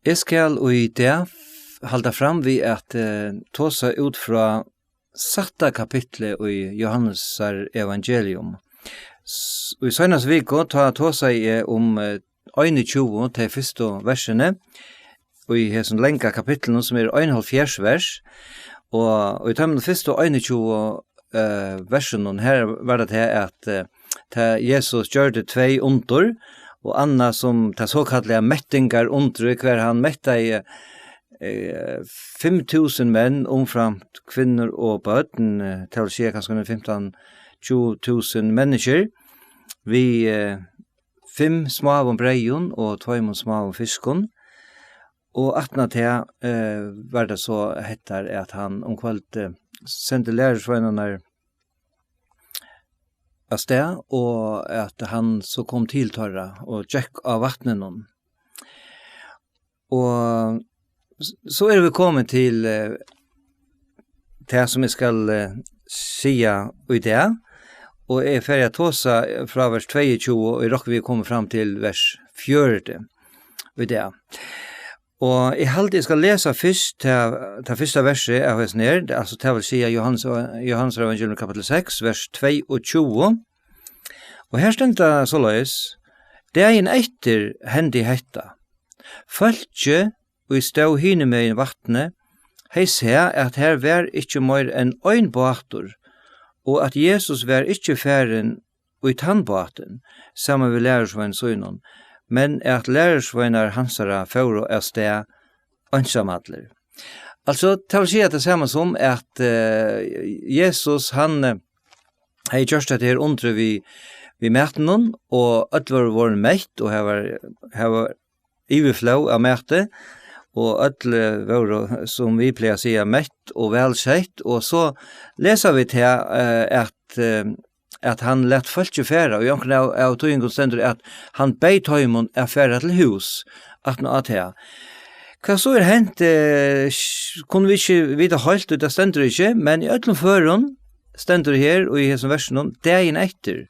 Jeg skal i det halda fram vi at tåsa ut fra 7. kapitlet i Johannes evangelium. I søgnas viko tåsa jeg om 21 til første versene, og i hessen lenka kapitlen som 71 vers, og i tømmen første 21 versen her var det at Jesus gjør det 2 under, og Anna som ta såkallega mettingar under hver han metta i 5.000 menn omframt kvinner og bøten til å si kanskje 15-20.000 mennesker vi 5 små breion og 2 små fiskon og 18 til var det så hettar at han omkvalt sendte lærersvennerne av sted, og at han så kom til torra og tjekk av vattnen. Og så vi kommet til det som jeg skal sia i det, og jeg ferdig tåsa fra vers 22, og jeg råkker vi komme fram til vers 4 i det. Og jeg halte jeg skal lese først til første verset av hans ned, altså til å si Johannes evangelium kapitel 6, vers 22. Og her stendte det så løs, det en etter hendi hetta. Følge og i stå hine med i vattnet, hei se at her var ikkje mer enn ein båter, og at Jesus var ikkje færen og i tannbåten, sammen med lærersvein søgnen, men at lærersveinar hansara fører er sted ansamadler. Altså, til å si at det samme som at Jesus, han har gjort det her under vi mæten noen, og alt var mætt, og her var iverflå av mæte, og alt var, som vi pleier å si, mætt og velsett, og så leser vi til at han lett følge færa, og jonken av tøyen stender at han beit høymon færa til hus, at nå at her. Hva så hent, kunne vi ikke vite helt, det stender ikke, men i øtlen føren stender her, og i hessen versen, det en etter.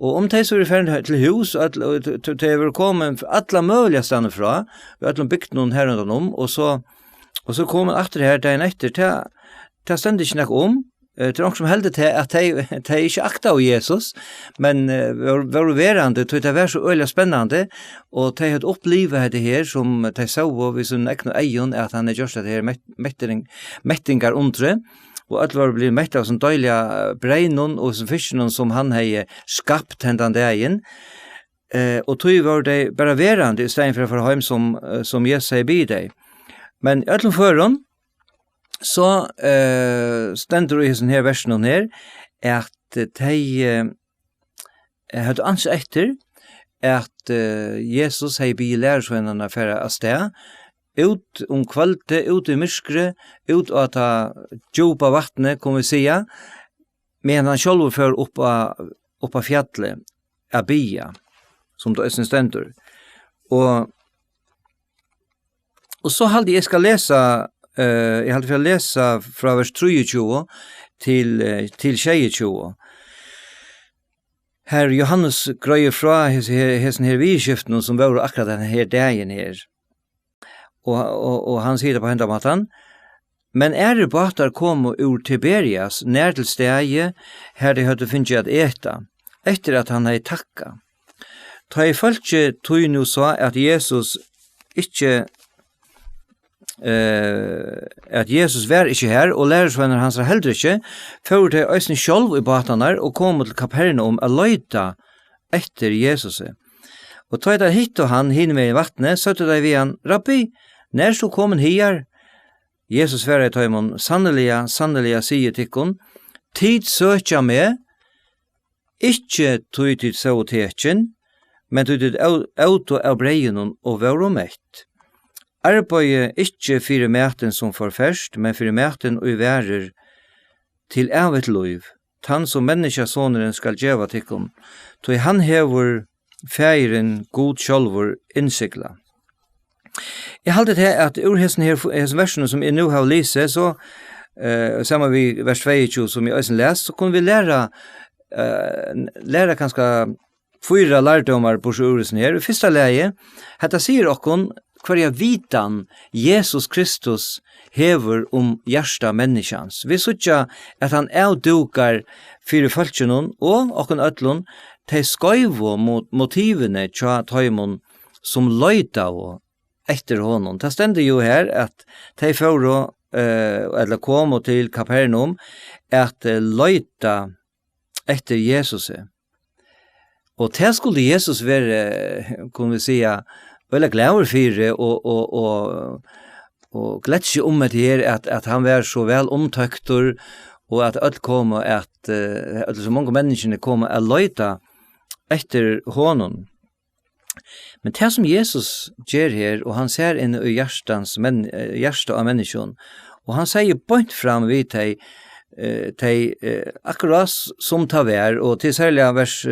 Og om de så ferdig til hus, og de var kommet alle mulige steder fra, vi hadde bygd noen her rundt om, og så kom han etter her dagen etter, til stender ikke noe til noen som heldig til at de ikke akta av Jesus, men var verande, til det var så øyelig spennende, og de hadde opplivet det her, som de så ved sin egen egen, at han gjort det her mettingar undre, og alt var blitt mett av sånn døylige breinon og sånn fiskene som han hei skapt hendan dagen. Og tog var det bare verande i stedet for å få heim som Jesus hei bid deg. Men i alle føren, så stender det i sånne her versen her, at de hadde ansett etter at Jesus hei bid lærersvennerne for å sted, ut kvalte, ut i myskre, ut av ta djupa vattnet, kan vi säga, men han själv för upp av fjallet, Abia, som då är sin stendur. Och så hade jag ska läsa, jag hade för läsa från vers 23 till 22. Här Johannes gröjer fra hessen her vidskiften som var akkurat den her dagen her. Og han sier det på hendamaten, men båtar kom ur Tiberias, nær til stegi, her de hadde finnet at eta, etter at han hadde takka. Ta i følge tog nu sa at Jesus ikke, at Jesus var ikke her, og lærersvenner hans var heller ikke, for de øyne selv i båtene og kom til Kapernaum å løyta etter Jesus. Og ta i det hit og han hinne med i vattnet, så tog de vi han, Rabbi, når så kom han her? Jesus var i tøymon, sannelig sier tikkun, tid søkja med, ikke tog tid så tekjen, men tog tid auto av breien og var mett. Arbeid ikke fyrir mæten som forferst, men fyrir mæten og værer til evet liv, tann som menneskesåneren skal gjeva tikkun, tog han hever feiren god sjálfur innsikla. Jeg halte til at ur hessen versen som jeg nå har lyst, så sammen med vers 22 som jeg også lest, så kunne vi lære kanskje 4 lærdomar på sjøuresen her. I første leie, dette sier okkon hver vitan Jesus Kristus hever hjärsta människans. Vi sutja at han avdukar fyrir fölkjennom og okkun öllun te skoivo motivene tja taimon som løyta og etter honom. Det stender jo her at te føro eller kom til Kapernaum at løyta etter Jesus. Og det skulle Jesus være, kunne vi si, veldig glad for og glett seg det her at han var så vel omtøkter og at alt kom at så mange menneskene kom å løyta etter honom. Men det som Jesus gjør her, og han ser inn i hjertet av mennesken, og han sier bønt fram vid akkurat som ta vær, og til særlig vers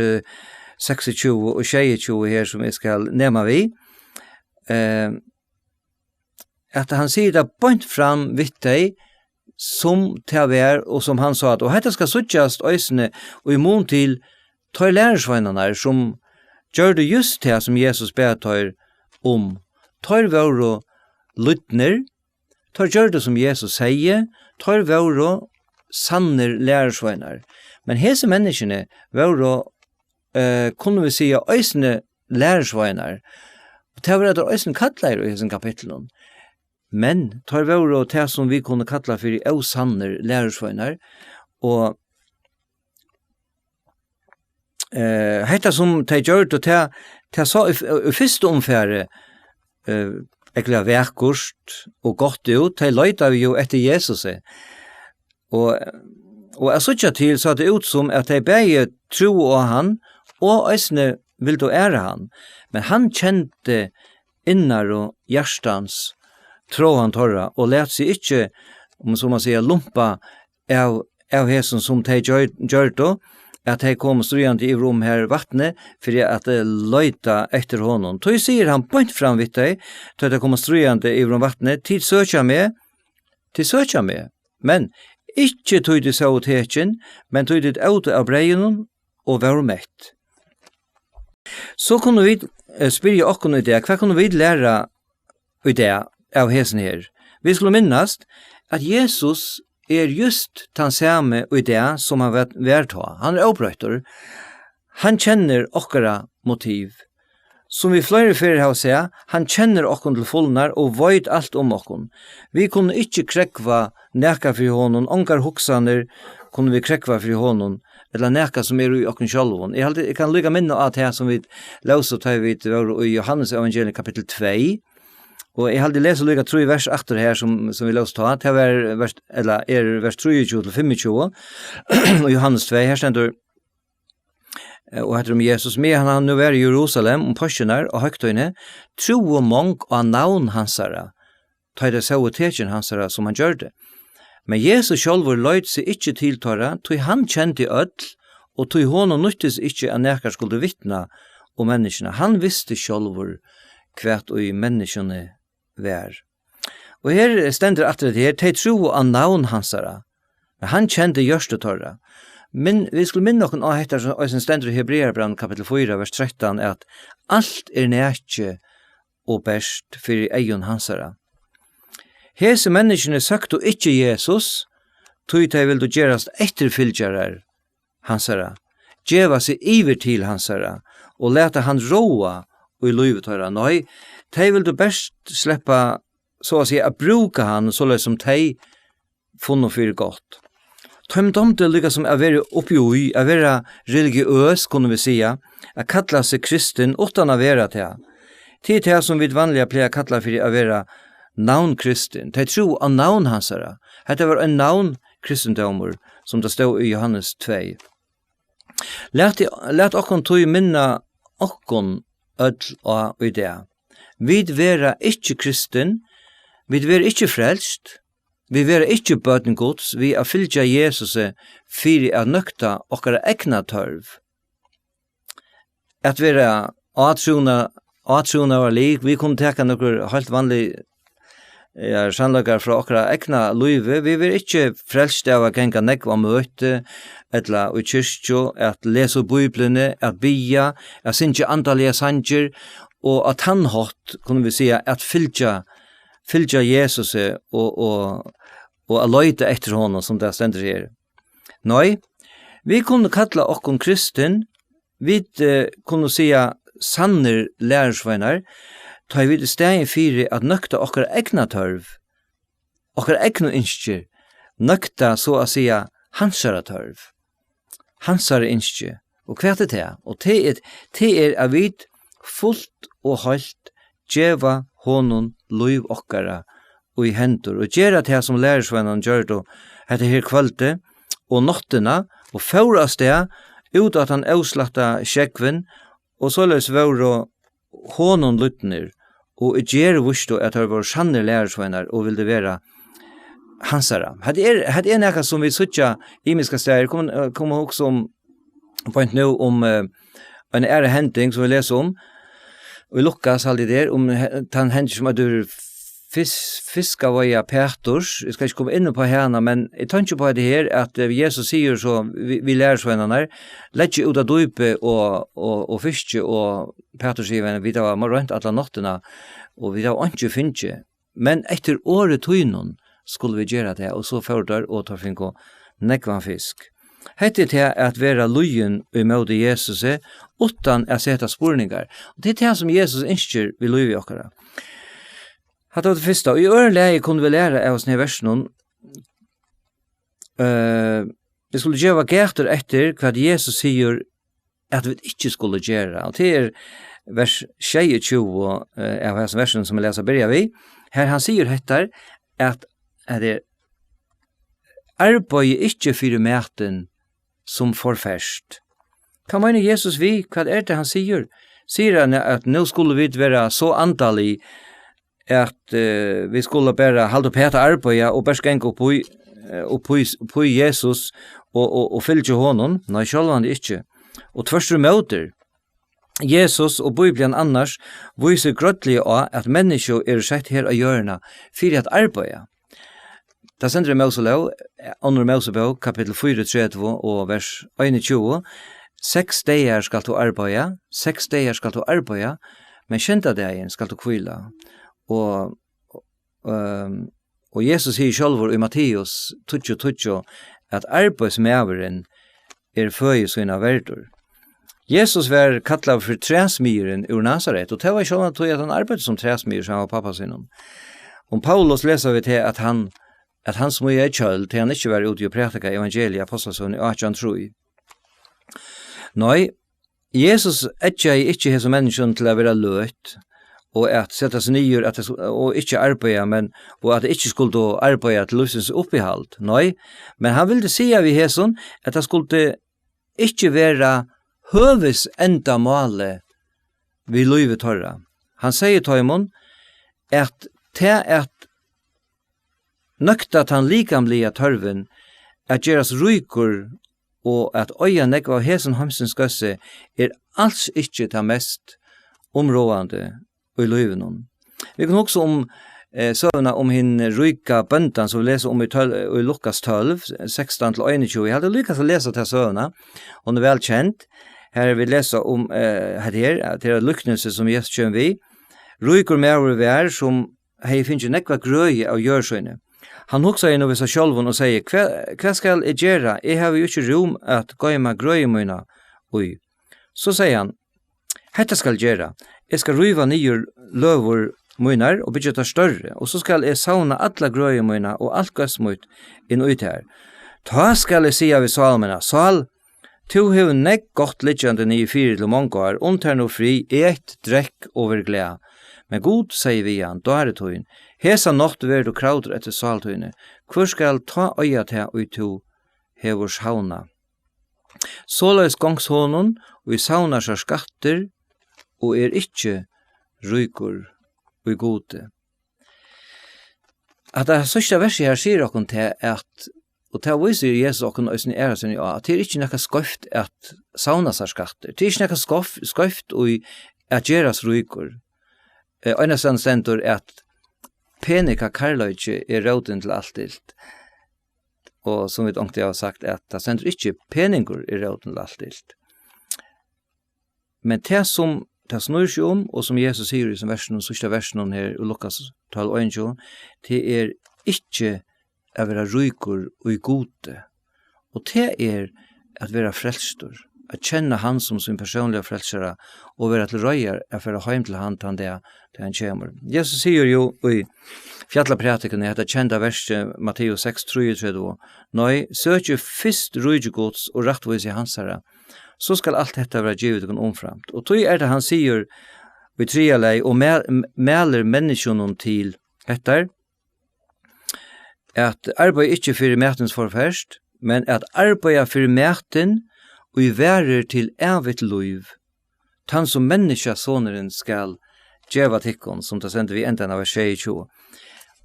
26 og 22 her som jeg skal nema vi, at han sier det bønt fram vid som ta vær, og som han sa, og dette skal suttjast øysene, og i mån til tar lærersveinene som gjør det just det som Jesus ber tar tar våre lytner, tar gjør det som Jesus sier, tar våre sanner lærersveinar. Men hese menneskene våre, kunne vi si, øysene lærersveinar. Det var det øysene kattler i hese kapitlen. Men tar våre det som vi kunne kattla for å sanner lærersveinar, og hetta som de gjør det til sa i første omfære ekkert verkost og godt ut, de løyta vi jo etter Jesus. Og jeg så ikke til så det ut som at de begge tro av han, og eisne vil du ære han. Men han kjente innar og hjertans tro han torra, og let seg ikke, som man sier, lumpa av hesen som de gjør det, at de kom strøyande i rom her vattnet, for at de løyta etter honom. Tog sier han point fram vidt deg, til de kom strøyande i rom vattnet, til søkja med, men ikke tog de så ut hekjen, men tog de ut av breien og var mett. Så kunne vi spyrja okkon i det, hva kunne vi lære i det av hesen her? Vi skulle minnast at Jesus just den samme idé som han vært ha. Han opprøyter. Han kjenner okkara motiv. Som vi flere fyrir har seg, han kjenner okkon til fullnar og vet alt okkon. Vi kunne ikke krekva neka for honom, ongar hoksaner kunne vi krekva for honom, eller neka som i okkon sjálvon. Jeg kan lykka minne av det som vi løser til vi i Johannes evangelium kapitel 2, og jeg hadde lest og lykket 3 vers 8 her som vi løste ta. Det var vers 23-25, og Johannes 2, her stender, og heter Jesus, med han nå var i Jerusalem, påskjønner og høgtøyne, tro og mong og navn hansara, ta det så og tekjen hansara som han gjør det. Men Jesus selv løyd seg ikke tiltara, tog han kjente ødel, og tog hånden nyttes ikke at nekar skulle vittna om menneskene. Han visste selv hvert og i menneskene vær. Og her stender at det her, de tro av navn hansara, men han kjente gjørstetorra. Men vi skulle minne noen av dette som stender i Hebreerbrevet kapitel 4, vers 13, at alt nekje og best for egen hansara. Hese menneskene søkte ikke Jesus, tog de vil du gjerast etterfylgjarar hansara, djeva seg iver til hansara, og leta han roa og i livet høyra. Nei, de vil du best sleppa, så å si, å bruke han så løy som de funnet for godt. De domte lykka som å være oppi, å være religiøs, kunne vi si, å kalla seg kristen utan å være til. Til det som vi vanlige pleier å kalla for å være navn-kristen. De tro av navn hansara. Dette var en navn-kristendommer, som det stod i Johannes 2. Lært okkon tog minna okkon ødel og idé. Vi vera ikkje kristen, vi vera ikkje frelst, vi vera ikkje bøten gods, vi er fylgja Jesus fyrir å nøkta okkara egna tørv. At vera atruna var lik, vi kunne teka nokkur helt vanlig sannlagar fra okkara egna løyve, vi vera ikkje frelst av å genga nekva møte, etla i kyrkjo, at lese Bibelene, at bia, at sinje andalige sanger, och att han hatt kunde vi säga att fylja Jesus och att löjta efter honom som det ständer här. Nej, vi kunde kalla oss kristen, vi kunde säga sanner lärersvänner, tar vi det stegen för att nökta okkar egna törv, okkar egna inskjer, nökta så att säga hansara törv, hansara inskjer, och kvart det och det är att vi fullt och halt djeva honom liv okkara og i hendur, og gjera det som lærersvennan gjør det etter her kvalitet, og nottina, og faurast det, ut at han avslatta skjekven, og såleis var honom lytner, og gjør vusto at det var sanne lærersvennar, og vil det være hansara. Hadde nekka som vi sutja imiska steder, kom også om, point nu om en ære henting som vi leser om, og i Lukas alltid der, om den henting som er fiska via Petrus, jeg skal ikke komme inn på henne, men jeg tar ikke på det her, at Jesus sier så, vi lærer så henne, legge ut av dype og fiske, og Petrus sier, vi tar rønt alle nottene, og vi tar ikke finne, men etter året tøynen skulle vi gjøre det, og så fører og tar finne nekvann fisk. Hette til at være løyen i møte Jesus, utan å sette spurningar. Og det er det som Jesus ønsker vi løy i okkara. Hatt var det første, og i ørelæge kunne vi lære av oss ned versen. Vi skulle gjøre gærter etter hva Jesus sier at vi ikke skulle gjøre. Og det er vers 22 av hans versen som vi leser begynner vi. Her han sier etter at det arbeid ikke for maten som forferst. Hva mener Jesus vi? Hva er det han sier? Sier han at nå skulle vi være så antallig at vi skulle bare halde opp heta arbeid og bare skjenke på Jesus og fylke honom? Nei, selv han ikke. Og tvørste møter. Jesus og Bibelen annars viser grøttelig av at mennesker er sett her av hjørna for at arbeid. Da sender Mosebok, under Mosebok, kapittel 34 og vers 21, 6 dager skal du arbeide, 6 dager skal du arbeide, men 7. dagen skal du hvile. Og Jesus sier selv i Matteus 20 at arbeidsmæveren er føye sine verdur. Jesus var kattlet for træsmyren ur Nazaret, og det var ikke sånn at han arbeidet som træsmyr, som han var pappa sin. Om Paulus leser vi til at han som er kjøld, til han ikke var ute og prætika evangeliet, apostelsøn i 18:3. Nei, Jesus ikke hese mennesken til å være løt, og at sette seg nye, og ikke arbeide, og at det ikke skulle arbeide til løsens oppehalt. Nei, men han ville si av i hesen, at det skulle ikke være høves enda målet vi løyve tørre. Han sier til ham at det at nøkta at han likamlige tørven at gjeras rykur og at øya nekva av hesen hamsens gøsse er alls ikke det mest områdende i løyven. Vi kan også om søvna om hin ryka bøntan som vi leser om i Lukas 12, 16-21. Jeg hadde lykkes å lese til søvna. Hun er vel kjent. Her vi leser om det er lyknelse som Jesus kjønner vi. Rykur med over vi som hei finnes nekva grøy av gjørsøyne. Han hugsa inn over seg sjálvun og sier, hva skal jeg gjøre? Jeg har jo ikke rom at gå med grøymøyna. Oi. Så sier han, hetta skal gjøre. Jeg skal ryva nye løver møynar og bygge det større, og så skal jeg sauna alla grøymøyna og alt gøsmøyt inn ut her. Ta skal jeg si av i salmena, Sal, to hev nekk godt lidjande nye fire til mongar, untern og fri, et drekk over glede. Men god, sier vi han, da er det tøyen. Hesa nått ver du krauder etter saltøyne. Hvor skal ta øya til og to hevors hauna? Såleis gongs honom, og i saunar seg skatter, og er ikkje rykur og gode. At det sørste verset her sier okkur til at, og til å viser Jesus okkur og sin æra sin, at det er ikkje nekka skøft at sauna seg skatter. Det er ikkje nekka skøft og at gjeras rykur. Øynestand stendur at penika karløyke er råden til alt ilt. Og som vi ångte har sagt, at det stendur ikkje peningur er råden til alt ilt. Men det som det snur seg og som Jesus sier i sin versen, sørste versen her i Lukas 12:1, det ikke å være ryker og i gode, og det at være frelstor, at kjenne han som sin personlige frelsere, og være til røyer, at være hjem til han til det han kommer. Jesus sier jo i Fjallapratiken, det kjente verset Matteus 6:33, «Nei, søk først rydgjegods og rettvis i hans herre, så skal alt dette være givet og omframt.» Og tog det han sier i 3. lei, og mæler menneskene til etter, at arbeid ikke for mætens forførst, men at arbeid for mæten og i værer til evigt liv. Tann som menneska soneren skal djeva tikkon, som det sender vi enden av vers 22.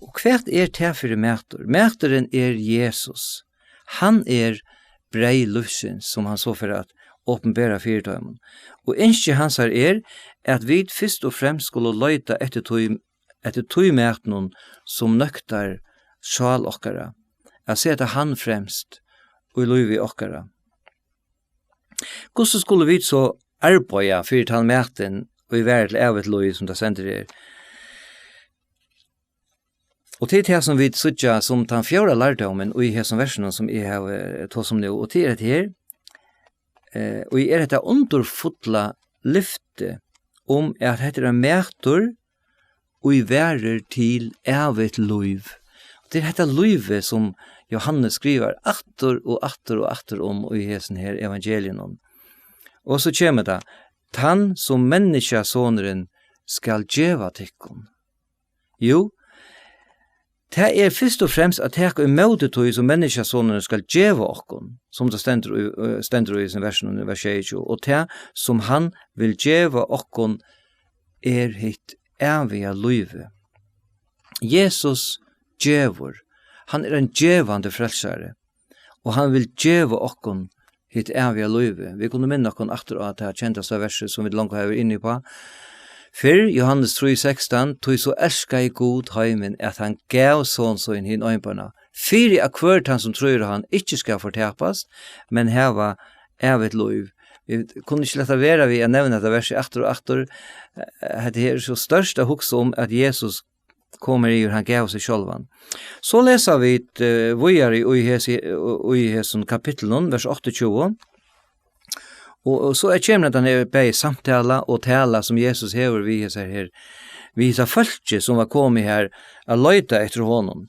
Og hvert det for mæter? Mæteren Jesus. Han brei lufsins, som han så for at åpenbæra fyrtøymon. Og innskje hans at vi først og fremst skulle løyta etter tøymætnon som nøktar sjal okkara. At seta han fremst og i løyvi okkara. Hvordan skulle vi så arbeida for han mæten og i verden til evet løy som det sender Og det det som vi sutja som den fjorda lærdommen og i hesson versen som jeg har tått som nå, og det det her, og jeg dette underfotla lyfte om at dette mætor og i verden til evet løy. Det dette løyve som Johannes skriver atter og atter og atter om i hesen her evangelien om. Og så kommer det, «Tann som menneska soneren skal djeva tikkun». Jo, det først og fremst at det i møtetøy som menneska soneren skal djeva okkun, som det stender i sin versen i vers 22, og det som han vil djeva okkun hitt evige løyve. Jesus djevor. Han en djevande frelsare, og han vil djeva okkon hitt evige løyve. Vi kunne minne okkon atter at det kjentaste verset som vi langt har inne på. Før Johannes 3:16, tog så elska i god heimen at han gav sånn så inn hinn øynbarna. Fyri av hvert han som tror han ikke skal fortapas, men heva evigt løyv. Vi kunne ikke lette være vi å nevne dette verset atter og atter. Det er så størst å hukse om at Jesus kommer i han gav seg sjølvan. Så leser vi videre i hessen kapitlen, vers 28, og så kommer det denne bei samtala og tala som Jesus hever vi heser her, vi heser folket som var kommet her a løyta etter honom.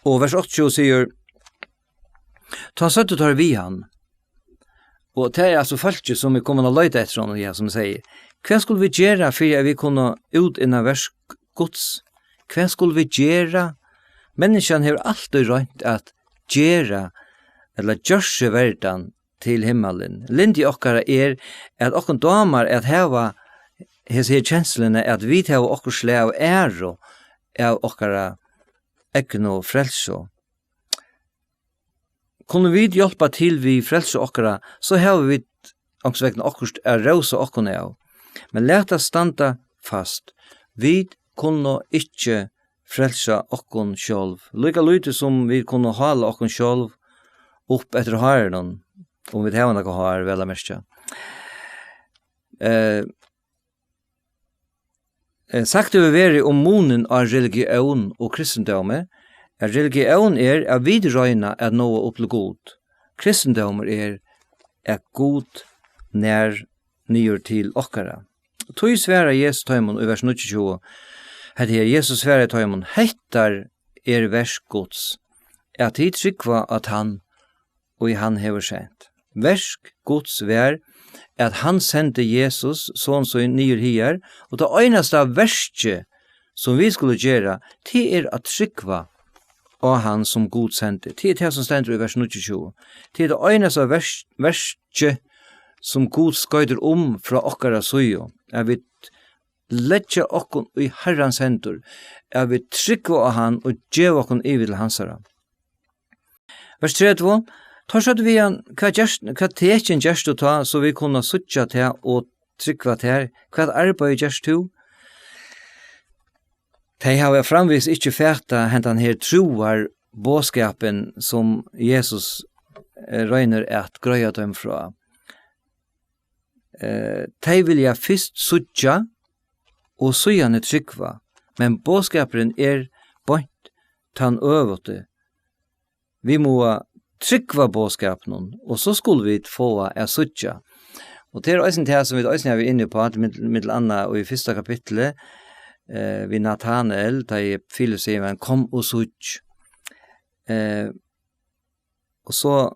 Og vers 28 sier, ta søtt og tar vi han, og det altså folket som er kommet a løyta etter honom, ja, som sier, hva skulle vi gjøre for at vi kunne ut innan vers Guds? Hva skulle vi gjøre? Menneskene har alltid rønt at gjøre, eller gjørse verden til himmelen. Lindi okkara at okkar damer at heva hese kjenslene at vi tar okkar slag av æro av okkara egno frelso. Kunne vi hjelpa til vi frelso okkara, så har vi omsvekna okkurst rosa okkone av. Men leta standa fast. Vi kunne ikke frelsa okkon sjálv. Lika lite som vi kunne hala okkon sjálv opp etter haren, om vi tar noe har vel merke. Sagt det vi om monen av religion og kristendommer, at religion at vidrøyna at noe opp til god. Kristendommer at god nær nyer til okkara. Tøy sværa Jesus tøymon i vers 29, at her Jesus sværa tøymon, hettar vers gods, at hit trykva at han og i han hever sent. Versk gods vær at han sendte Jesus sånn så nyer hier, og det øyneste verske som vi skulle gjøre, det at trykva av han som god sendte. Det som stender i vers 29. Det det øyneste verske som god skøyder fra okkara søyo. Jeg vil letja okkon i herrans hendur. Jeg vil trykva av han og gjeva okkon i vil hansara. Vers 32. Tar så vi hva tekjen gjerst å ta, så vi kunne suttja til og trykva til. Hva arbeid gjerst to? De har framvis ikke fæta hentan her troar båskapen som Jesus røyner at grøya dem fra. de vilja fyrst suttja og sujane trykva, men båskaperen bort tann øvete. Vi må trykva båskapen, og så skulle vi få suttja. Og det også det som vi også er inne på, at middel anna og i første kapitlet, vi Nathanael, da Filip sier, kom og suttj. Og så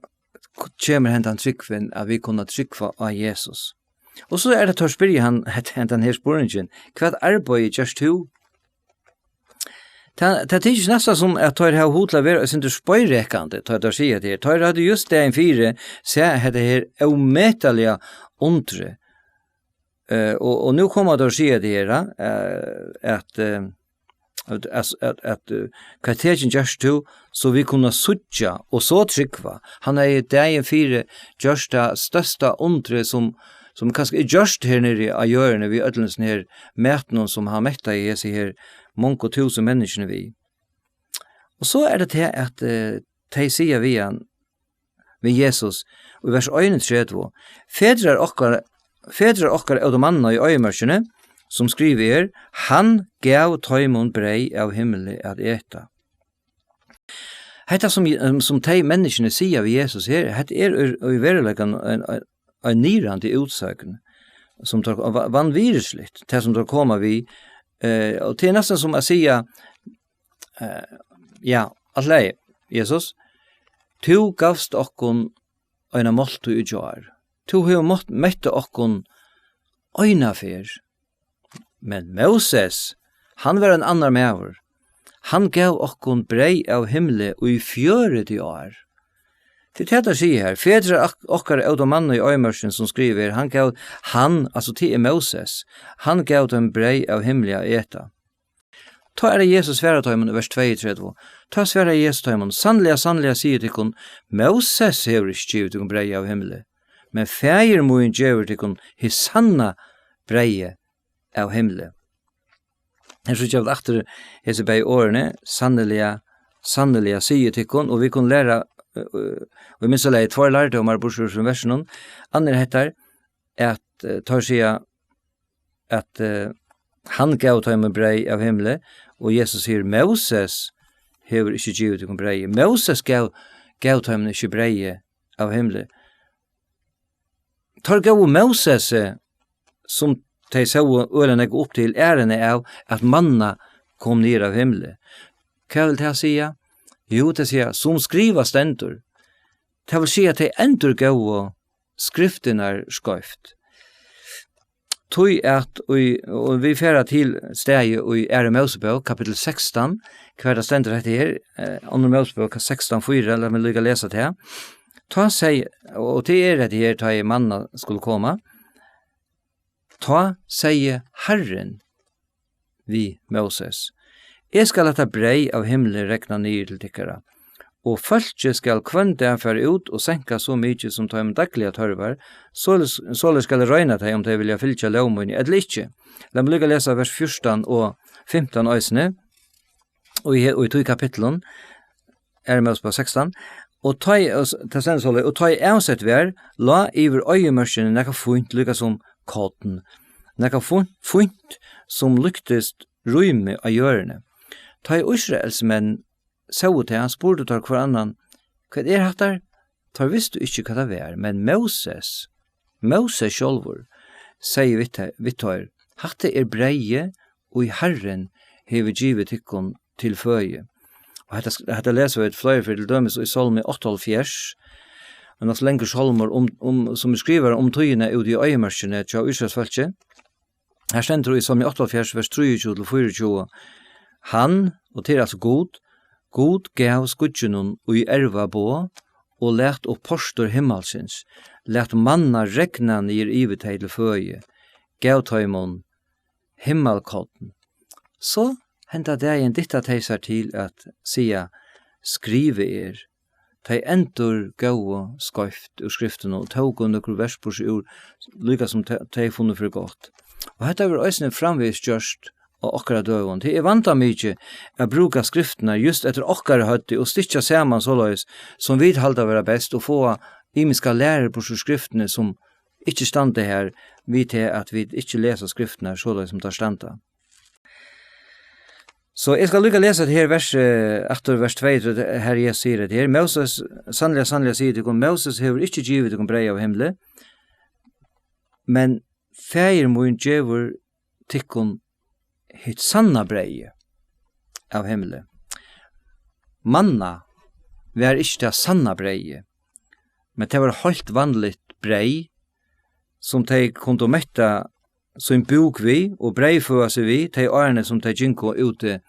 kommer hentan trykven at vi kunne trykva av Jesus. Og så det tar spyrir han hentan her spørningen, hva arbeid gjørst du? Det tykkes nesten som at tar her hotla vera sin spøyrekande, tar det å si at her. Tar hadde just det en fire, se at det her ometalige undre. Og nu kommer det å si at her, at kvarteringen gjørst du, så vi kunne suttja og så trykva. Han det en fire gjørst det største undre som kanskje gjørst her nere av hjørne, vi ødlensen her mætene som har mekta i seg her, mange og tusen menneskene vi. Og så det til at de sier vi Jesus, og i vers 31, Fedrar okkar av de mannene i øyemørsene, som skriver han gav tøymon brei av himmelen at eta. Hetta som de menneskene sier vi Jesus her, hetta i verlegan en nyrande utsøken, som tar vanvirusligt, det som tar koma vi, og det nesten som jeg sier, allei, Jesus, tu gavst okkon øyna måltu i jar, tu har møtte okkon øyna fyr, men Moses, han var en annar mever, han gav okkon brei av himle og i 40 år. Til det sier her, fedrar okkar av de mannen i øymørsen som skriver, altså til Moses, han gav dem brei av himle av eta. Ta det Jesus sværa tøymon i vers 32. Ta sværa Jesus tøymon, sannlega sier tikkun, Moses hever ikke givet tikkun brei av himle, men feir moin giver tikkun his sanna brei av himle. Her så kjøpt etter hese bei årene, sannlega sier tikkun, og vi kunne lære, og vi minns alei, 2 lærdomar bursur som versen, andre hettar, at tar sida, at han gav tøymen brei av himle, og Jesus sier, Moses hever ikke givet tikkun brei. Moses gav tøymen ikke brei av himle. Tar gav Moses, som de så ølene gå opp til ærene av at manna kom ned av himle. Hva vil det sige? Jo, det sier, som skriva stendur. Det vil si at de endur gå og skriften skøyft. Tøy og vi færa til steg i Ære Mosebok, kapittel 16, hva det stendur etter her, andre Mosebok 16:4, la meg lykke lese til. Ta seg, og til etter her, ta i manna skulle komme, ta sier Herren vi Moses, jeg skal lata brei av himmelen rekna ned til tikkara, og folket skal kvønde føre ut og senka så mykje som tar om daglige tørvar, så skal røyna deg om de vilja fylkja lovmunni, eller ikkje. La meg lykke lese vers 14 og 15 øysene, og i 2 kapitlen, er med oss på 16, og ta i avsett vær, la iver øyemørsene nekka funt, lykka som kotten, nekka funt som lyktest rymme av hjørne. Ta i Israels menn så til han spurte tar hver annan, hva hattar? Tar visst du ikke hva det var, men Moses sjolvor, sier vittar, hatte breie, og i Herren hever givet tikkun til føye. Og hette leser vi et fløy for til dømes i Salme 78, men også lenger salmer som skriver om tøyene ut i øyemørsene til Israels falske. Her stender i Salme 78, vers 23-24, han, og til altså God gav skudgenon og i erva bo, og lært opp postor himmelsins, lært manna regna nir ivetei til føye, gav tøymon himmelkotten. Så henta det en ditta teisar til at sia skrive de endur gau skøyft ur skriften og tog og nokru verspurs ur lykka som de funnet for godt. Og hetta var òsne framvis gjørst og okkara døvun. Det vanta mykje å bruka skriftene just etter okkara høtti og stitja saman såleis som vi halda vera best og få imiska lærer på skriftene som ikke stande her, vi til at vi ikke leser skriftene så det som tar standa. Så jeg skal lykke lese det her etter vers 2, her jeg sier det her. Moses, sannelig sier til Moses hever ikke givet til brei av himmelen, men feir mun gjevur tikkun hitt sanna brei av himmelen. Manna var ikke det sanna brei, men det var helt vanligt brei, som de kunne møtta som bok vi, og breiføra seg vi, de årene som de gynko ute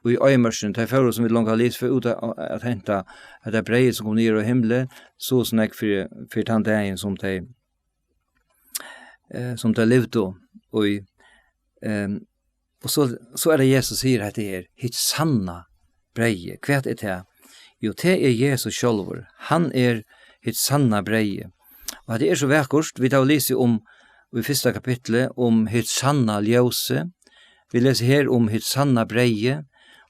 og i øyemørsen, de fører som vi langt har lyst for ut at henta at det breie som kom ned av himmelen, så snakk for den dagen som de levde og så det Jesus sier at det hitt sanna breie. Hva det? Jo, det Jesus sjálvur. Han hitt sanna breie. Og det så vekkert, vi tar og lyser om i første kapitlet om hitt sanna ljøse. Vi leser her om hitt sanna breie.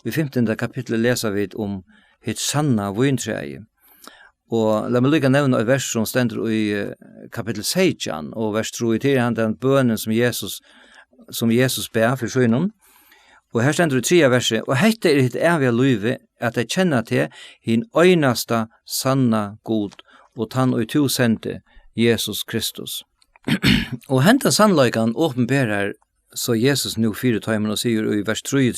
I 15. kapitlet leser vi om hitt sanna vintreie. Og la meg lykke nevne et vers som stender i kapittel 16, og vers 3 til han den bønnen som Jesus ber for skjønnen. Og her stender det 3 verset, og hette hitt evige løyve at jeg kjenner til hin øynasta sanna god, og tann og to sendte Jesus Kristus. Og henta sannløykan åpenberer så Jesus nu 4 timer og sier i vers 3,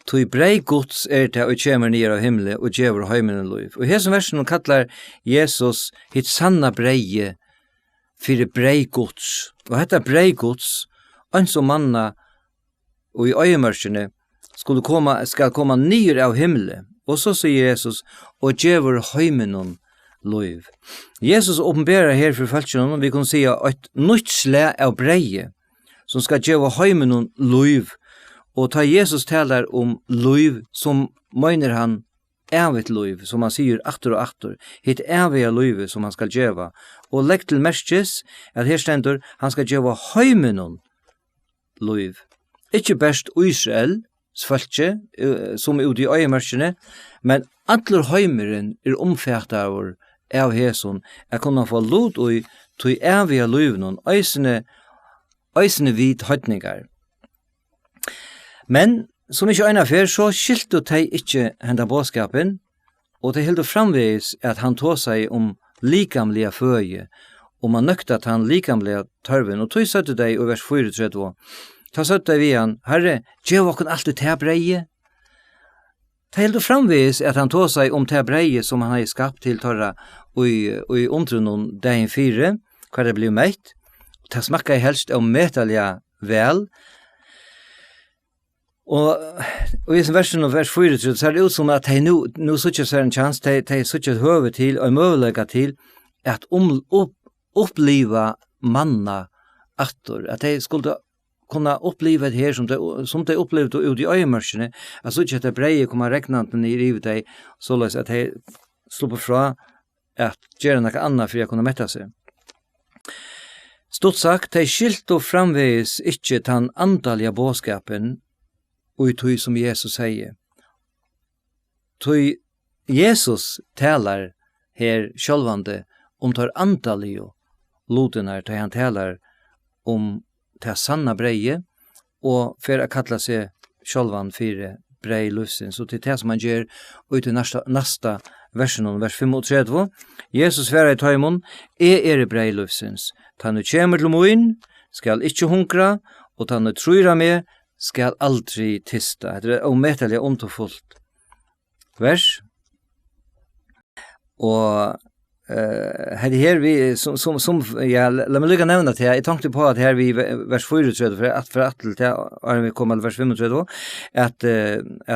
Tui brei Guds det og kjemur nir av himmelen og djevur heimenen liv. Og her som versen kallar Jesus hitt sanna breie fyrir brei Guds. Og hetta brei Guds, ans og manna og i øyemørsene skal komme nir av himmelen. Og så sier Jesus, og djevur heimenen liv. Jesus åpenberer her for falskjønnen, vi kan si et nytt slæ av breie, som skal djevur heimenen liv. Og ta Jesus talar om liv, som mener han evigt liv, som han sier atter og atter, hitt evige liv som han skal djeva. Og legg til merkes at her stendur, han skal djeva heimenon liv. Ikke best Israel, svaltje, som ut i øyemerkene, men atler heimeren omfattet av heson, kunne få lot og til evige liv noen, øysene vid høytningar. Men, som ikke øyne før, så skilte de ikke henda bådskapen, og de hilde framveis at han tog seg om likamlige føje, og man nøkta at han likamlige tørven, og tog søtte de i vers 34. Ta søtte de vi han, Herre, gjør okken alltid til breie? De hilde framveis at han tog seg om til breie som han har skapt til tørra, og i omtrunnen dagen 4, hva det blir meit, ta smakka helst om metalja vel, og i versen og vers 4 så det ut som at de nå suttje seg en chans, de suttje høve til og møvelega til at oppliva manna atter, at de skulle kunne oppliva det her som de opplevde ut i øyemørsene, at suttje at det breie kommer regnanten i livet de, såleis at de slipper fra at gjøre noe annet for å kunne mette seg. Stort sagt, de skilte framveis ikke den andalige bådskapen og i tog som Jesus sier. Tog Jesus talar her sjølvande om tar andalige lodene, tog han talar om ta sanna breie, og for å kalla seg sjølvand fire brei løssin. Så til det som han gjør, og til nasta versen, vers 35, Jesus sverre i taimon, brei løsins. Ta nu kjemur til moin, skal ikkje hunkra, og ta nu trura med, skal aldri tista. Det omettelig omtofullt vers. Og her vi, la meg lykke nevne til, jeg tenkte på at her vi vers 34, for at vi kommer til vers 35,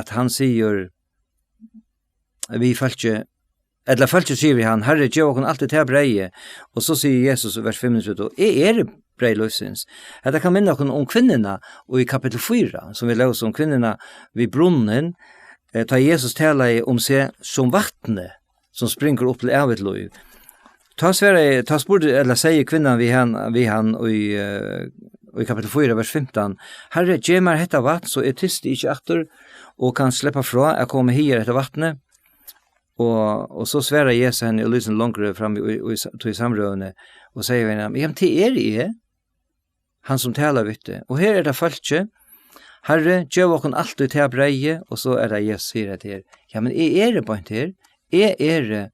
at han sier, vi falskje, eller falskje sier vi han, Herre, gjør okken alltid til breie, og så sier Jesus i vers 35, det brei løsins. Det kan minne okken om kvinnerna, og i kapittel 4, som vi løser om kvinnerna vid brunnen, tar Jesus tala om seg som vattnet, som springer opp til evigt liv. Ta spurte, eller sier kvinnan vi han i kapittel 4, vers 15, Herre, gjør meg hetta vatten, så tiste ikke atter, og kan slippe fra, jeg kommer hier etter vattnet. Og så sværer Jesus henne og lyser langere frem i samrøvene og sier henne, ja, men det jeg, han som taler vidt. Og her det falske, Herre, gjør okken alltid til breie, og så det Jesus sier det her. Ja, men jeg det på en her, jeg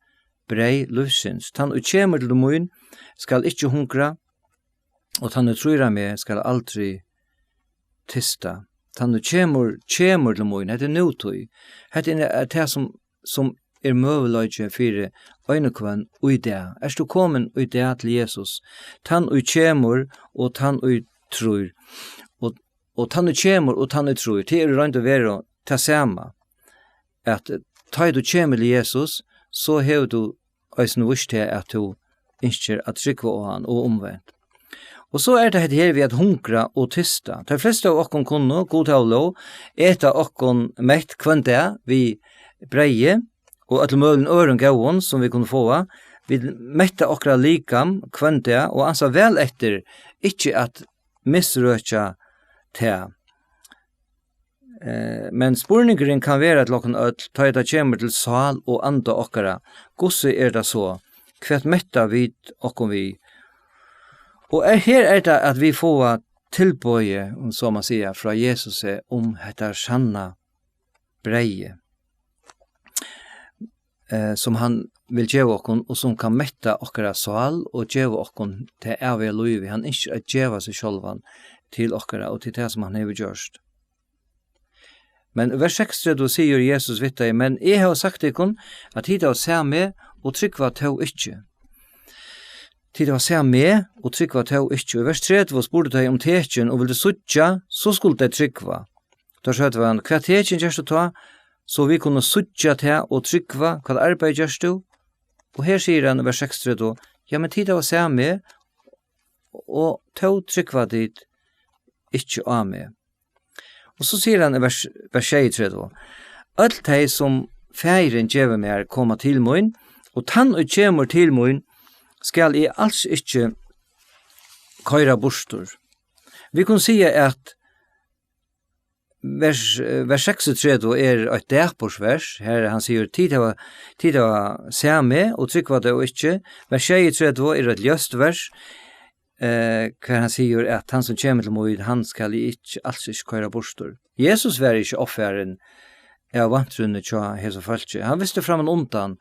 brei løsens. Tann og kjemur til mun skal ikke hunkra, og tann og trøyra meg skal aldri tista. Tann og kjemur til mun, det nøytøy. Det det som møveløyge for øynekvann og i det. Du kommet i det til Jesus? Tann og kjemur og tann og trøyr. Og tann og kjemur og tann og trøyr. Det røynt å være til samme. At ta du kjemur til Jesus, så har du eisen vurs til at du ønsker at trykva av han og omvendt. Og så det her ved at hunkra og tysta. De fleste av okkon kunne, god til å lov, eta okkon mett kvante vi breie, og at mølen øren gavon som vi kunne få, vi metta okra likam kvante, og ansa vel etter, ikke at misrøtja til. Men spurningeren kan være til okken ødel, ta det kommer til sal og anda okkara. Gosse det så? Hvert metta vid okken vi? Og her det at vi får tilbøye, som man sier, fra Jesus om dette sanna breie, som han vil gjøre okken, og som kan metta okkara sal, og gjøre okken til evige liv. Han ikke gjøre seg sjølvan til okkara, og til det som han har gjort. Men vers 6 sier Jesus vidt deg, men jeg har sagt ikon at tid av se med og trykva tau ikkje. Tid av se med og trykva tau ikkje. Og vers 3 spurte deg om tekjen og vil du suttja, så skulle de trykva. Da skjøtte han, hva tekjen gjørst du ta, så vi kunne suttja til og trykva, hva arbeid gjørst du? Og her sier han vers 6 ja, men tid av se med og tau trykva dit ikkje av med. Og så sier han i vers 6, alt de som feiren gjør meg koma til mun, og tann og kjemur til mun, skal I alls ikke køyra bostur. Vi kan si at vers 36 et dagborsvers, her han sier tid av same, og trykva det og ikke. Vers 36 et ljøst vers, hver han sier at han som kommer til mig, han skal ikke alls ikke køyre bostur. Jesus var ikke offeren av vantrunnet til hese falske. Han visste fram en undan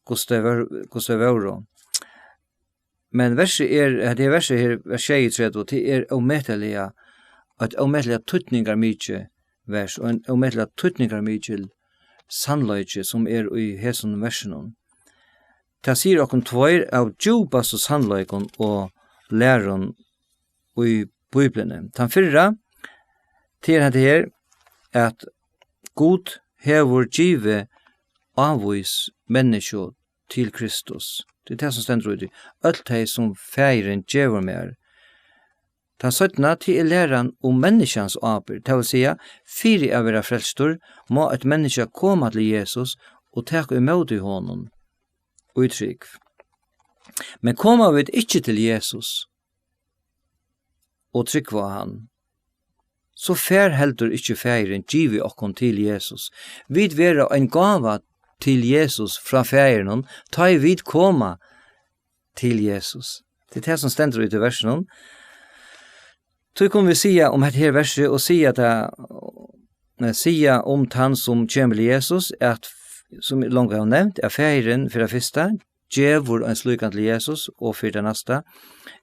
hvordan det var. Men det verset her, vers 33, det ometteliga, at ometteliga tutningar mykje vers, og en ometteliga tutningar mykje sannløyke som i hesen versen. Det sier okkom tvoir av djupast og sannløykon og læron i Bibelen. Den fyrra til det her at God hever givet avvis menneske til Kristus. Det det som stender ut i. Alt det som feiren gjør mer. Den 17. til læren om menneskens arbeid. Det vil si, fire av være frelstor må et menneske komme til Jesus og ta imot i honom. Uttrykk. Men kommer vi ikke til Jesus og trykva han, så fer heldur ikke feiren givi okkom til Jesus. Vid vera en gava til Jesus fra feiren, ta I vid koma til Jesus. Det det som stender ut i versen. Så kan vi sia om dette verset og sia om han som kommer til Jesus, at som langt har nevnt, feiren for det første, djevor en slukan til Jesus, og for det neste,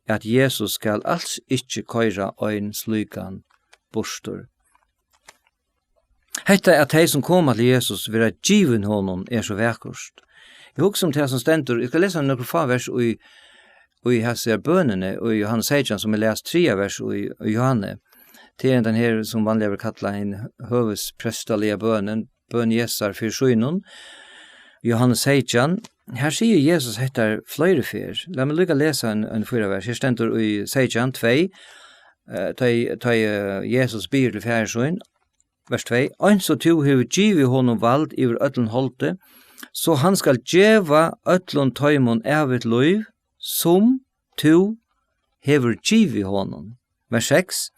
at Jesus skal alls ikke køyra en slukan bostur. Hetta at de som kommer til Jesus vil ha given honom så vekkust. Jeg husker om det som stendur, jeg skal lese noen få vers i hese bønene, og i Johannes 16, som jeg lest 3 vers i Johanne. Det den her som vanlig vil kalla en høvesprestalige bønen, bøn Jesar for synen. Johannes 16, her sier Jesus heter flere fyr. La meg lukka lese en 4 vers. Her stendur i 16, 2, ta Jesus byr til færsyn, vers 2, «Ein så to hever givet honom vald iver ötlun holte, så han skal djeva ötlun tøymon evet loiv, som to hever givet honom». Vers 6,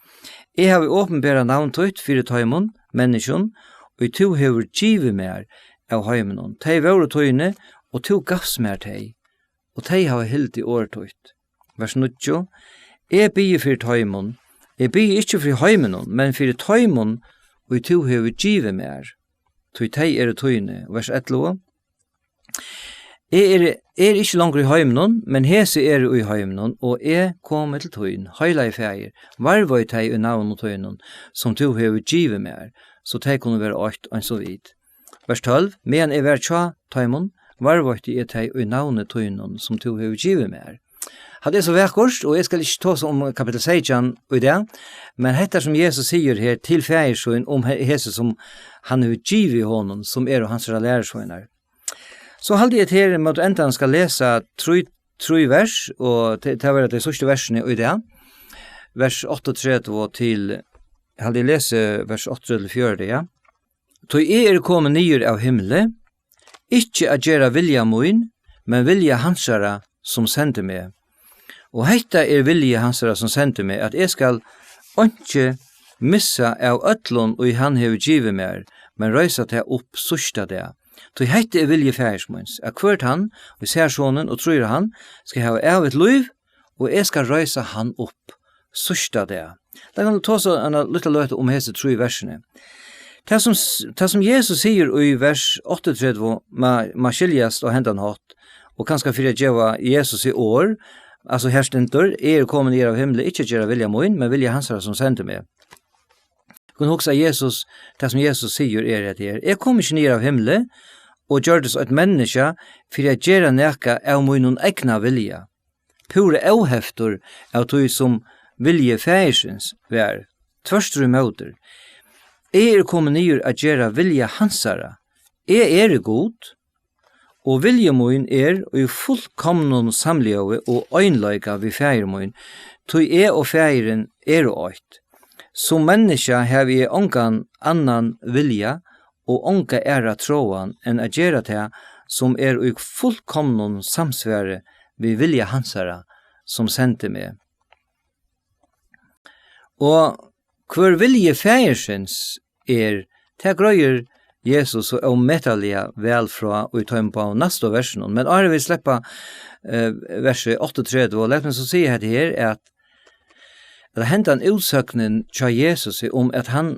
«Jeg har åpenbæra navntøyt fyrir tøymon, menneskjon, og to hever givet mer, av heimenon. Tei våre tøyne, og to gavs mer tei, og tei hava hilt i åretøyt. Vers 9. Jeg bygger for tøymon. Jeg bygger ikke for heimenon, men for tøymon, og to hever givet mer. Tøy tei tøyne. Vers 11. Jeg ikke langer i heimenon, men hese i heimenon, og jeg kommer til tøyn, heila i feir, varva i tei i navn og tøynon, som to hever givet mer, så tei kunne være åkt og så vid. Vers 12. Men jeg var tja tøymon, varva i tei i navn og tøynon, som to hever givet mer. Det så vekkort, og jeg skal ikke ta om kapitel 16 og det, men dette som Jesus sier her til feiersøyen om hese som han har givet i hånden, som hans lærersøyner. Så halde jeg til at enda han skal lese 3 vers, og det var de sørste versene i det, vers 38 til, halde jeg lese vers 8-4, ja. «Tøy kommet nyer av himmelen, ikke at gjøre vilja moin, men vilja hansara som sendte meg. Og heita vilja hansara som sendte meg, at jeg skal ikke missa av øtlån og han hever givet mer, men røysa til opp sørsta det. Tøy heita vilja færsmåns, at hvert han, og ser sonen og tror han, skal ha av et liv, og jeg skal røysa han opp sørsta det. Da kan du ta så en liten løte om hese 3 versene. Det som Jesus sier i vers 38, ma skiljast og hendan hatt, og kanskje fyrir djeva Jesus i år, altså her stender, kommet ned av himmelen, ikke gjøre vilja moin, men vilja hansara som sendte meg. Du kan huske Jesus, det som Jesus sier at jeg kom ikke ned av himmelen, og gjør det så et menneske, for jeg gjør neka av moin egna vilja. Pure avhefter av tog som vilje færsens vær, tvørstru møter. Jeg kommet ned av gjøre vilja hansara. Jeg god, og viljemoin og i fullkomnon samleve og øynløyga vi færemoin, tog og færen åkt. Som menneska har vi ongan annan vilja, og onga tråan enn a gjera det som i fullkomnon samsvære vi vilja hansara som sendte meg. Og hver vilje færesens det grøyer Jesus og ometalliga vel fra og ta på neste versen. Men Are vil slippe verset 38, og lett meg så si her at det hendte en utsøkning til Jesus om at han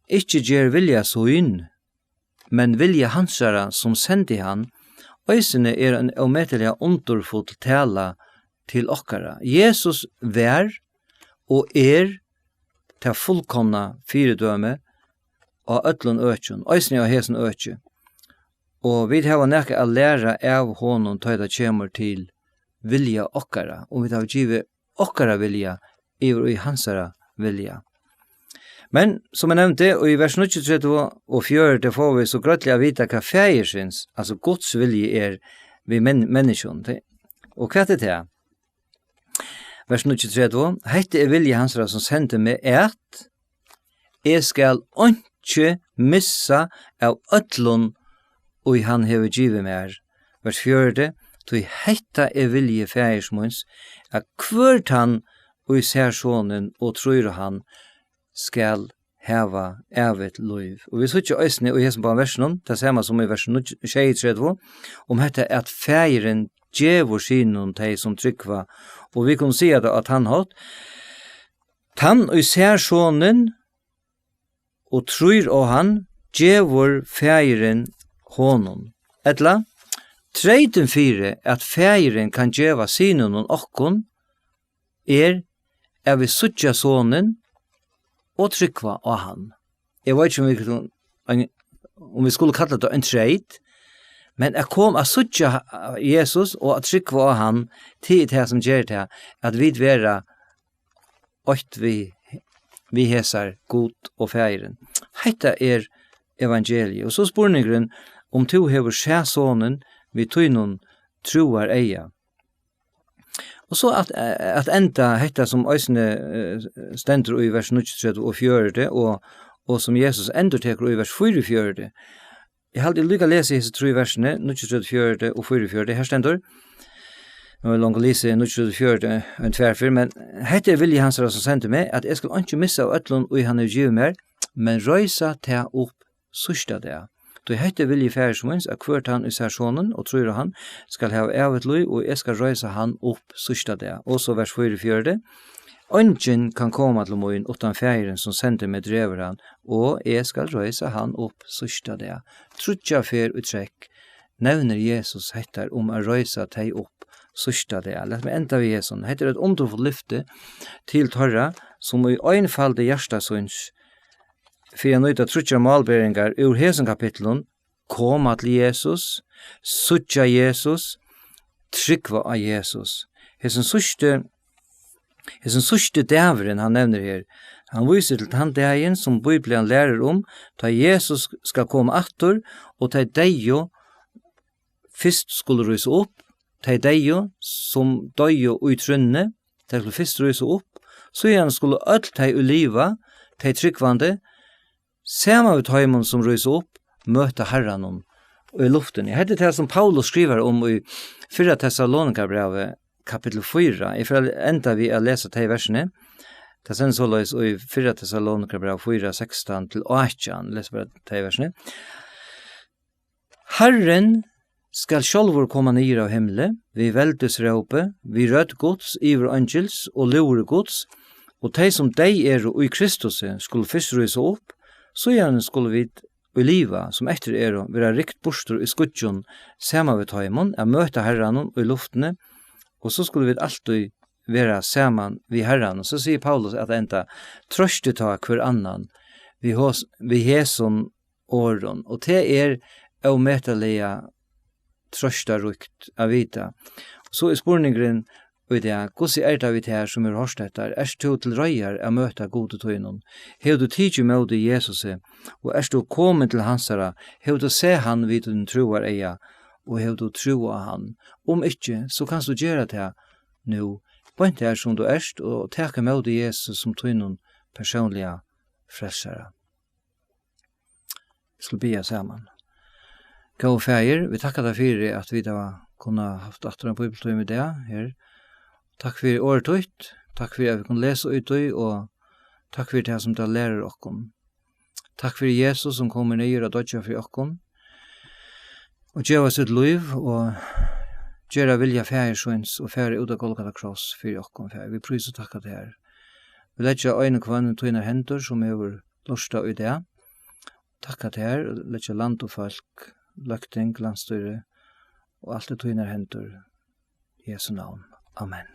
ikke gjør vilja så inn, men vilja hansara som sendte han, øysene en ometalliga underfull tala til okkara. Jesus vær og til fullkomna fyredøme og øtlun økjun, øysene av hesen økje. Og vi har nekka å lære av honom til det kommer til vilja okkara, og vi har givet okkara vilja i hansara vilja. Men, som jeg nevnte, og i vers 23 og 4, det får vi så grøttelig å vite hva fægersins, altså Guds vilje vi menneskjon. Og hva det? Vers 23, «Hette vilje hansara som sendte meg at jeg skal ikke missa av øtlun og han hever givet mer.» Vers 4, «Tog hetta vilje fægersmunds, at hvert han og ser sonen og tror han skal heva evet liv.» Og vi så ikke øysene og hesen på versen, det samme som i versen 23, om dette at fægeren djevor sinon teg som trykva, og vi kan si at han hatt, han og ser sonen og tror og han djevor fægeren honom. Etla, treiten fire at fægeren kan djeva sinon og okkon vi suttja sonen og trykva av han. Jeg vet ikke om vi skulle kalla det en treit, men jeg kom a suttja Jesus og a trykva av han til det som gjør det at vi vera åkt vi hesar god og færen. Hetta evangeliet. Og så spurningen om to hever skjæ sonen vi tøynon troar eia. Og så at enda hetta som øysene stendur i vers 23 og 4, og som Jesus endur teker i vers 44. Jeg hadde lykka lese hese 3 versene, 23 og 44, her stendur. Nå er langt å lese 24 og 24, men hette vilje hans som sendte meg, at jeg skal ikke missa av øtlun og han er givet mer, men røysa til opp sørsta det. Då hette vilje færsmons at hvert han i sesjonen, og tror han, skal ha evet lui, og jeg skal røyse han opp sørsta det. Og så vers 44. Ongen kan komme til moen utan færen som sender med drever han, og jeg skal røyse han opp sørsta det. Trutja fer uttrekk, nevner Jesus hettar å røyse teg opp sørsta det. Lett meg enda vi Jesus. Hettar et underfullt lyfte til torra, som i øynfalde hjertasøns, for jeg nøyta trutja malberingar ur hesen kapitlen, koma til Jesus, sutja Jesus, trykva av Jesus. Hesen sørste dæveren han nevner her, han viser til han dagen som Bibelen lærer om, ta Jesus skal komme atter, og ta deio fyrst skulle ryse opp, ta deio som døyo utrunne, ta skulle fyrst ryse opp, så igjen skulle öll ta uliva, ta tryggvande, Sama vi taimon som ryser opp, møte herran om i luften. Jeg heter det som Paulus skriver om i 4 Thessalonika-brevet, kapittel 4. Jeg får enda vi å lese de versene. Det er så løs i 4 Thessalonika-brevet 4, 16 til 18. Leser bare de versene. Herren skal sjálvur koma nir av himle, vi veldes råpe, vi rødt gods, iver angels og lure gods, og de som dei er i Kristus skulle først ryse opp, så gjerne skulle vi i livet, som etter være rikt bostor i skudjon, sama vi taimon, møte herranon i luftene, og så skulle vi alltid være saman vi herranon. Så sier Paulus at enda trøste ta hver annan vi heson åren, og det avmetelige trøsta rukt av vita. Så spurningen og det, hvordan det vi til her som hørst etter? Du til røyer å møte gode tøynen? Har du tidlig med Jesus, og du kommet til hans herre? Har du se han vid din troer eia, og har du tro av han? Om ikke, så kan du gjøre det nå. Point er som du og teke med Jesus som tøynen personlige frelsere. Vi skal be sammen. Gå feir, vi takker deg for at vi da kunne haft atter en bibeltøy med det her. Takk for året ut, takk for at vi kan lese ut og takk for det som det lærer okkom. Takk for Jesus som kommer ned og dødja for okkom. Og gjør oss et liv og gjør vilja færsvins og fære ut av Golgata kross for okkom. Vi prøver å takke det her. Vi legger øyne kvann og tøyner hender som er vår lorsta i det. Takk det her, og legger land og folk, løkting, landstyre og alt det tøyner hender i Jesu navn. Amen.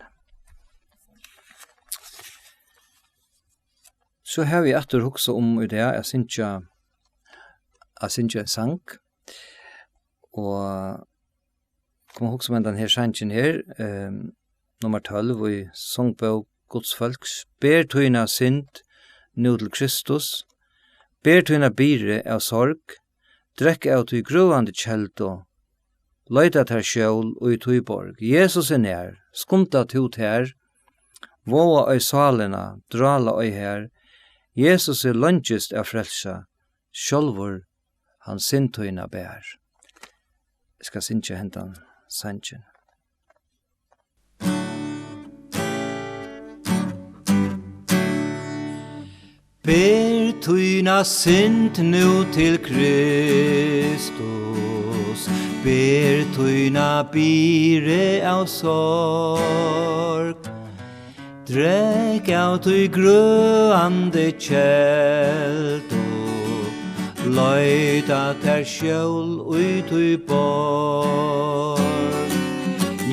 Så har vi etter hoksa om i det, jeg synes en sang, og kom hoksa om denne sangen her, nummer 12, i songbok Godsfolks, ber tøyna synd, nå til Kristus, ber tøyna bire av sorg, drekk av tøy gråande kjeldo, løyta ter sjål og i tøyborg, Jesus nær, skumta tot her, våa øy salina, drala øy her, Jesus løngjest av frelsa, sjølvor han sintøyna bær. Jeg skal synge hentan sangen. Ber tøyna sint nu til Kristus, ber tøyna bire av sorg, drekk av tøy grøande kjeldo, løyta ter sjål ut tøy borg.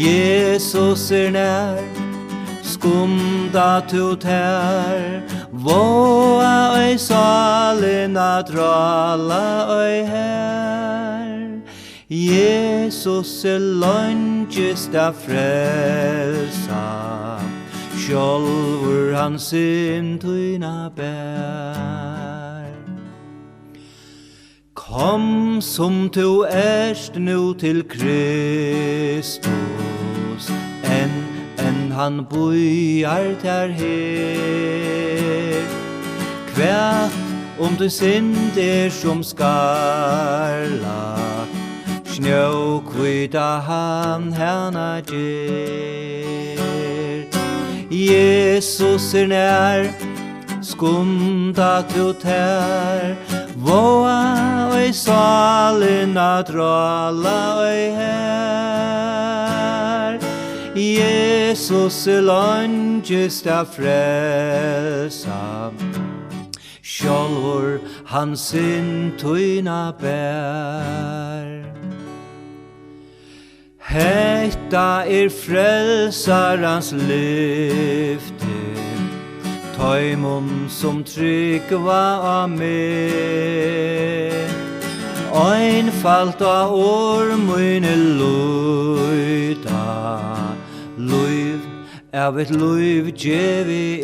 Jesus nær, skumda tot her, våa øy salina drala øy her. Jesus løngjest av frelsa, sjálvur han sintøyna bær. Kom som tu nu til Kristus, enn han bojar ter her. Kvært du synd som skarlat, snøkvita han hana gjer. Jesus nær, skunda tot her, Voa oi salen at rala oi her Jesus longest a frelsa Sjálvur han sin tuina bær Hetta frelsarans lyfte Toimon som tryggva av meg Einfalt av mine luita Luiv av et luiv djevi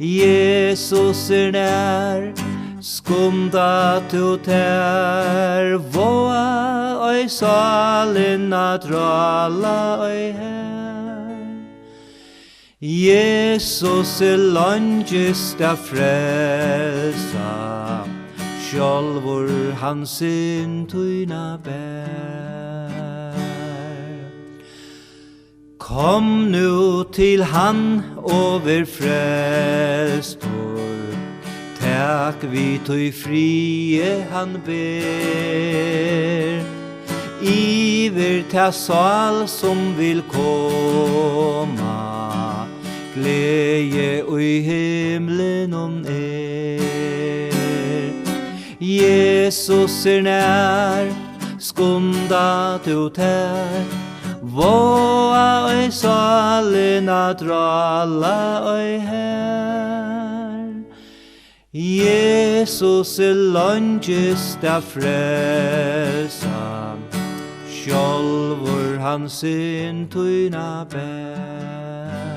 Jesus nær skunda tu ter Voa oi salen at rala oi her Jesus longest a frelsa Sjálvur han sin tuina bær Kom nu til han over frelstor Tak vi tui frie han ber Iver ta sal som vil komma Gleje ui himlen Jesus nær skunda tu ter Voa oi salen at rala oi her Jesus longest a frelsa Sjálvur han sin tuina bær